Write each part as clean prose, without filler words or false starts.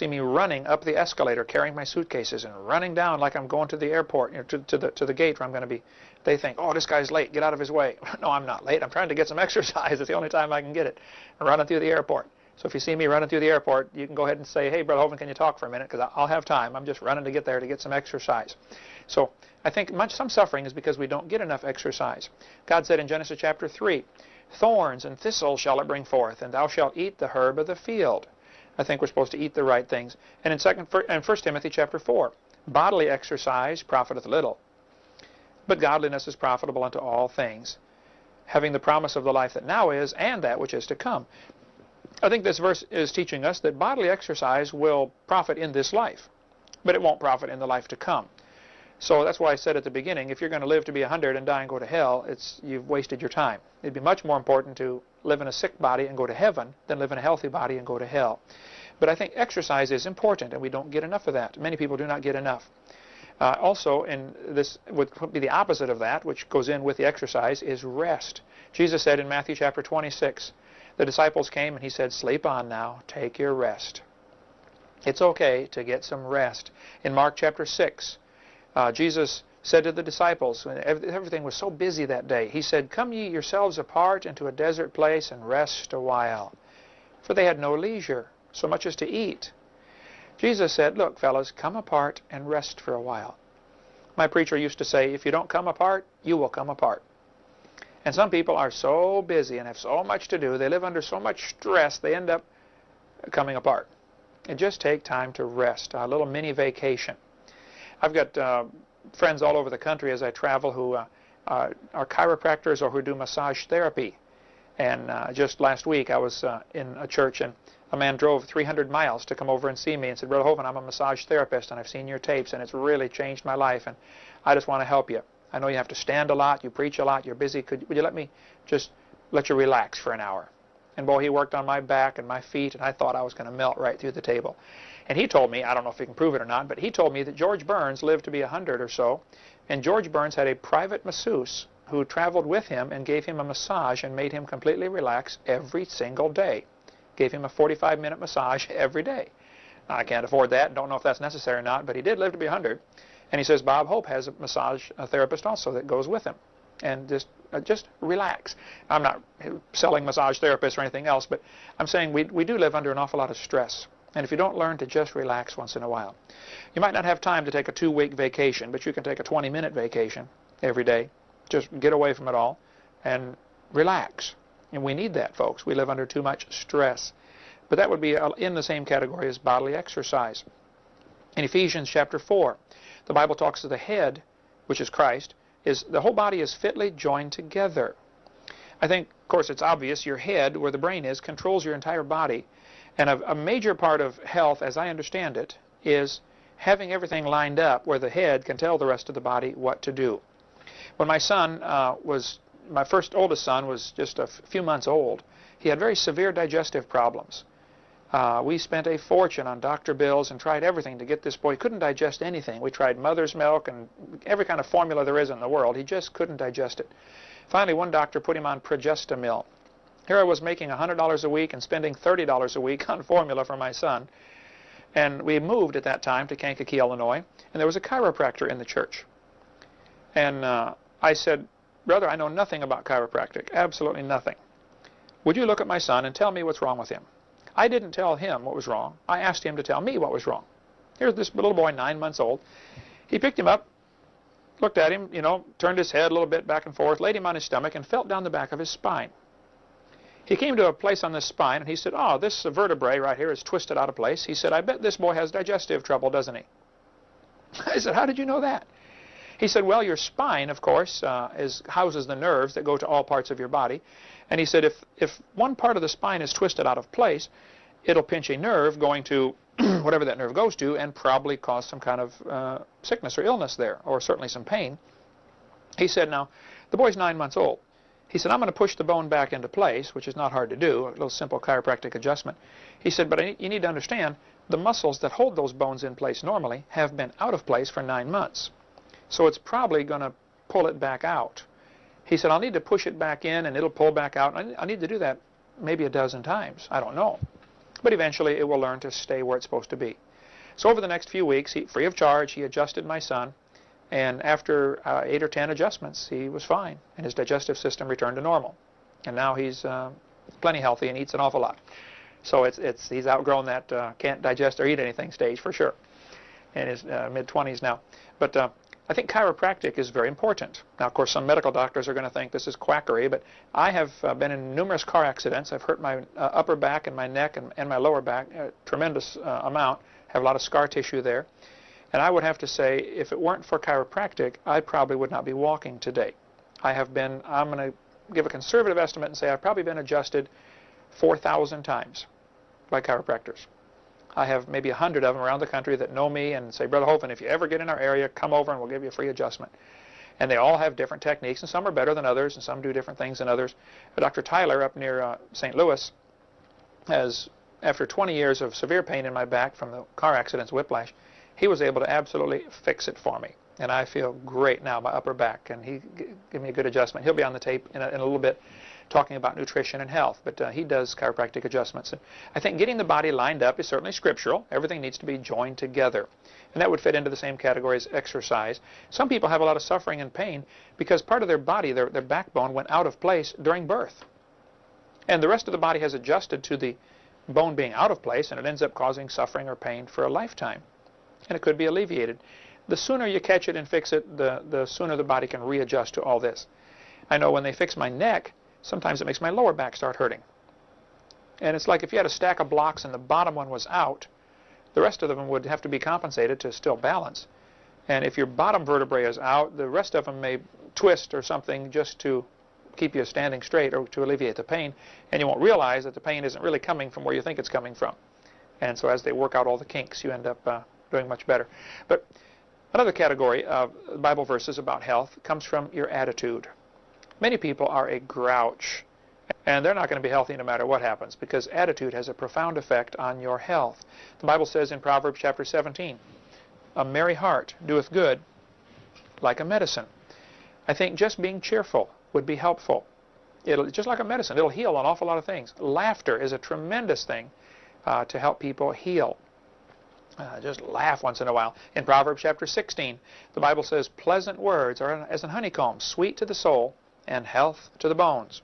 see me running up the escalator, carrying my suitcases, and running down like I'm going to the airport, to the gate where I'm going to be. They think, oh, this guy's late. Get out of his way. No, I'm not late. I'm trying to get some exercise. It's the only time I can get it. I'm running through the airport. So if you see me running through the airport, you can go ahead and say, hey, Brother Hovind, can you talk for a minute? Because I'll have time. I'm just running to get there to get some exercise. So I think some suffering is because we don't get enough exercise. God said in Genesis chapter 3, thorns and thistles shall it bring forth, and thou shalt eat the herb of the field. I think we're supposed to eat the right things. And in 1 Timothy chapter 4, bodily exercise profiteth little, but godliness is profitable unto all things, having the promise of the life that now is and that which is to come. I think this verse is teaching us that bodily exercise will profit in this life, but it won't profit in the life to come. So that's why I said at the beginning, if you're going to live to be 100 and die and go to hell, you've wasted your time. It'd be much more important to live in a sick body and go to heaven than live in a healthy body and go to hell. But I think exercise is important, and we don't get enough of that. Many people do not get enough. Also, in this would be the opposite of that, which goes in with the exercise, is rest. Jesus said in Matthew chapter 26, the disciples came and he said, sleep on now, take your rest. It's okay to get some rest. In Mark chapter 6, Jesus said to the disciples, when everything was so busy that day, he said, come ye yourselves apart into a desert place and rest a while. For they had no leisure, so much as to eat. Jesus said, look, fellas, come apart and rest for a while. My preacher used to say, if you don't come apart, you will come apart. And some people are so busy and have so much to do, they live under so much stress, they end up coming apart. And just take time to rest, a little mini vacation. I've got friends all over the country as I travel who are chiropractors or who do massage therapy. And just last week I was in a church, and a man drove 300 miles to come over and see me and said, Brother Hovind, I'm a massage therapist and I've seen your tapes and it's really changed my life and I just want to help you. I know you have to stand a lot, you preach a lot, you're busy. Would you let me just let you relax for an hour? And boy, he worked on my back and my feet, and I thought I was going to melt right through the table. And he told me, I don't know if he can prove it or not, but he told me that George Burns lived to be 100 or so, and George Burns had a private masseuse who traveled with him and gave him a massage and made him completely relax every single day. Gave him a 45-minute massage every day. I can't afford that, don't know if that's necessary or not, but he did live to be 100. And he says Bob Hope has a massage therapist also that goes with him. And just relax. I'm not selling massage therapists or anything else, but I'm saying we do live under an awful lot of stress. And if you don't learn to just relax once in a while, you might not have time to take a 2-week vacation, but you can take a 20-minute vacation every day. Just get away from it all and relax. And we need that, folks. We live under too much stress. But that would be in the same category as bodily exercise. In Ephesians chapter 4, the Bible talks of the head, which is Christ, is the whole body is fitly joined together. I think, of course, it's obvious your head, where the brain is, controls your entire body. And a major part of health, as I understand it, is having everything lined up where the head can tell the rest of the body what to do. When my son my oldest son was just a few months old, he had very severe digestive problems. We spent a fortune on doctor bills and tried everything to get this boy. He couldn't digest anything. We tried mother's milk and every kind of formula there is in the world. He just couldn't digest it. Finally, one doctor put him on progestamil. Here I was making $100 a week and spending $30 a week on formula for my son. And we moved at that time to Kankakee, Illinois, and there was a chiropractor in the church. And I said, brother, I know nothing about chiropractic, absolutely nothing. Would you look at my son and tell me what's wrong with him? I didn't tell him what was wrong. I asked him to tell me what was wrong. Here's this little boy, 9 months old. He picked him up, looked at him, turned his head a little bit back and forth, laid him on his stomach, and felt down the back of his spine. He came to a place on this spine, and he said, oh, this vertebrae right here is twisted out of place. He said, I bet this boy has digestive trouble, doesn't he? I said, how did you know that? He said, well, your spine, of course, houses the nerves that go to all parts of your body. And he said, if one part of the spine is twisted out of place, it'll pinch a nerve going to whatever that nerve goes to and probably cause some kind of sickness or illness there, or certainly some pain. He said, now, the boy's 9 months old. He said, I'm going to push the bone back into place, which is not hard to do, a little simple chiropractic adjustment. He said, but you need to understand, the muscles that hold those bones in place normally have been out of place for 9 months. So it's probably going to pull it back out. He said, I'll need to push it back in and it'll pull back out. I need to do that maybe a dozen times. I don't know. but eventually it will learn to stay where it's supposed to be. So over the next few weeks, free of charge, he adjusted my son, and after 8 or 10 adjustments, he was fine, and his digestive system returned to normal. And now he's plenty healthy and eats an awful lot. So he's outgrown that can't digest or eat anything stage for sure, in his mid-20s now. But I think chiropractic is very important. Now, of course, some medical doctors are going to think this is quackery, but I have been in numerous car accidents. I've hurt my upper back and my neck and my lower back a tremendous amount. Have a lot of scar tissue there. And I would have to say, if it weren't for chiropractic, I probably would not be walking today. I'm going to give a conservative estimate and say I've probably been adjusted 4,000 times by chiropractors. I have maybe 100 of them around the country that know me and say, Brother Hovind, if you ever get in our area, come over and we'll give you a free adjustment. And they all have different techniques, and some are better than others, and some do different things than others. But Dr. Tyler up near St. Louis has, after 20 years of severe pain in my back from the car accidents, whiplash, he was able to absolutely fix it for me. And I feel great now, my upper back, and he gave me a good adjustment. He'll be on the tape in a little bit talking about nutrition and health, but he does chiropractic adjustments. And I think getting the body lined up is certainly scriptural. Everything needs to be joined together. And that would fit into the same category as exercise. Some people have a lot of suffering and pain because part of their body, their backbone, went out of place during birth. And the rest of the body has adjusted to the bone being out of place, and it ends up causing suffering or pain for a lifetime. And it could be alleviated. The sooner you catch it and fix it, the sooner the body can readjust to all this. I know when they fix my neck, sometimes it makes my lower back start hurting. And it's like if you had a stack of blocks and the bottom one was out, the rest of them would have to be compensated to still balance. And if your bottom vertebrae is out, the rest of them may twist or something just to keep you standing straight or to alleviate the pain, and you won't realize that the pain isn't really coming from where you think it's coming from. And so as they work out all the kinks, you end up doing much better. But another category of Bible verses about health comes from your attitude. Many people are a grouch, and they're not going to be healthy no matter what happens, because attitude has a profound effect on your health. The Bible says in Proverbs chapter 17, a merry heart doeth good like a medicine. I think just being cheerful would be helpful. Just like a medicine, it'll heal an awful lot of things. Laughter is a tremendous thing to help people heal. Just laugh once in a while. In Proverbs chapter 16, the Bible says, pleasant words are as an honeycomb, sweet to the soul and health to the bones.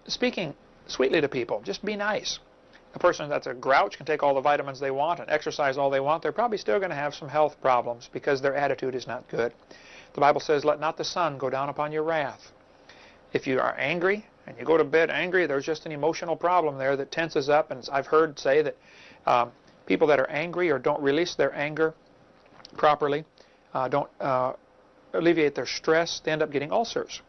Speaking sweetly to people, just be nice. A person that's a grouch can take all the vitamins they want and exercise all they want. They're probably still going to have some health problems because their attitude is not good. The Bible says, let not the sun go down upon your wrath. If you are angry and you go to bed angry, there's just an emotional problem there that tenses up. And I've heard say that people that are angry or don't release their anger properly, don't alleviate their stress, they end up getting ulcers.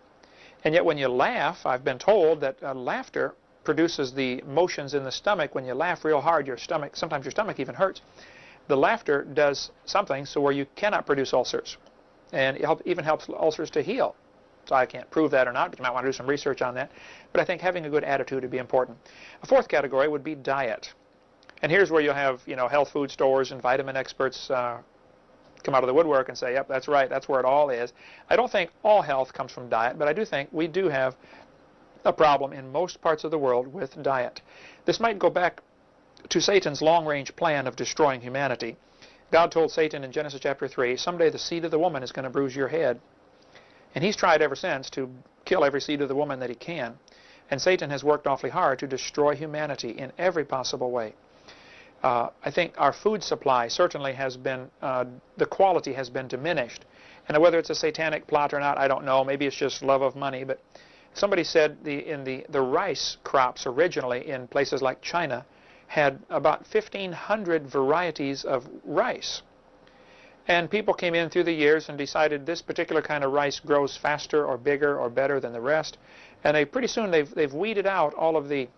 And yet when you laugh, I've been told that laughter produces the motions in the stomach. When you laugh real hard, your stomach, sometimes your stomach even hurts. The laughter does something so where you cannot produce ulcers. And it even helps ulcers to heal. So I can't prove that or not, but you might want to do some research on that. But I think having a good attitude would be important. A fourth category would be diet. And here's where you'll have, health food stores and vitamin experts come out of the woodwork and say, yep, that's right, that's where it all is. I don't think all health comes from diet, but I do think we do have a problem in most parts of the world with diet. This might go back to Satan's long-range plan of destroying humanity. God told Satan in Genesis chapter 3, someday the seed of the woman is going to bruise your head. And he's tried ever since to kill every seed of the woman that he can. And Satan has worked awfully hard to destroy humanity in every possible way. I think our food supply certainly has been, the quality has been diminished. And whether it's a satanic plot or not, I don't know. Maybe it's just love of money. But somebody said the rice crops originally in places like China had about 1,500 varieties of rice. And people came in through the years and decided this particular kind of rice grows faster or bigger or better than the rest. And pretty soon they've weeded out all of the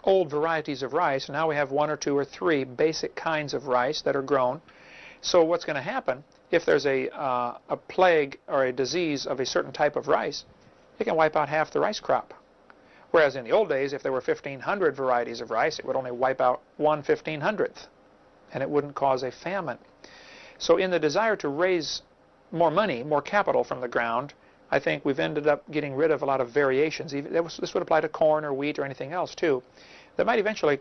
old varieties of rice. Now we have 1 or 2 or 3 basic kinds of rice that are grown. So what's going to happen if there's a plague or a disease of a certain type of rice? It can wipe out half the rice crop. Whereas in the old days, if there were 1,500 varieties of rice, it would only wipe out 1/1500th, and it wouldn't cause a famine. So in the desire to raise more money, more capital from the ground, I think we've ended up getting rid of a lot of variations. This would apply to corn or wheat or anything else too. That might eventually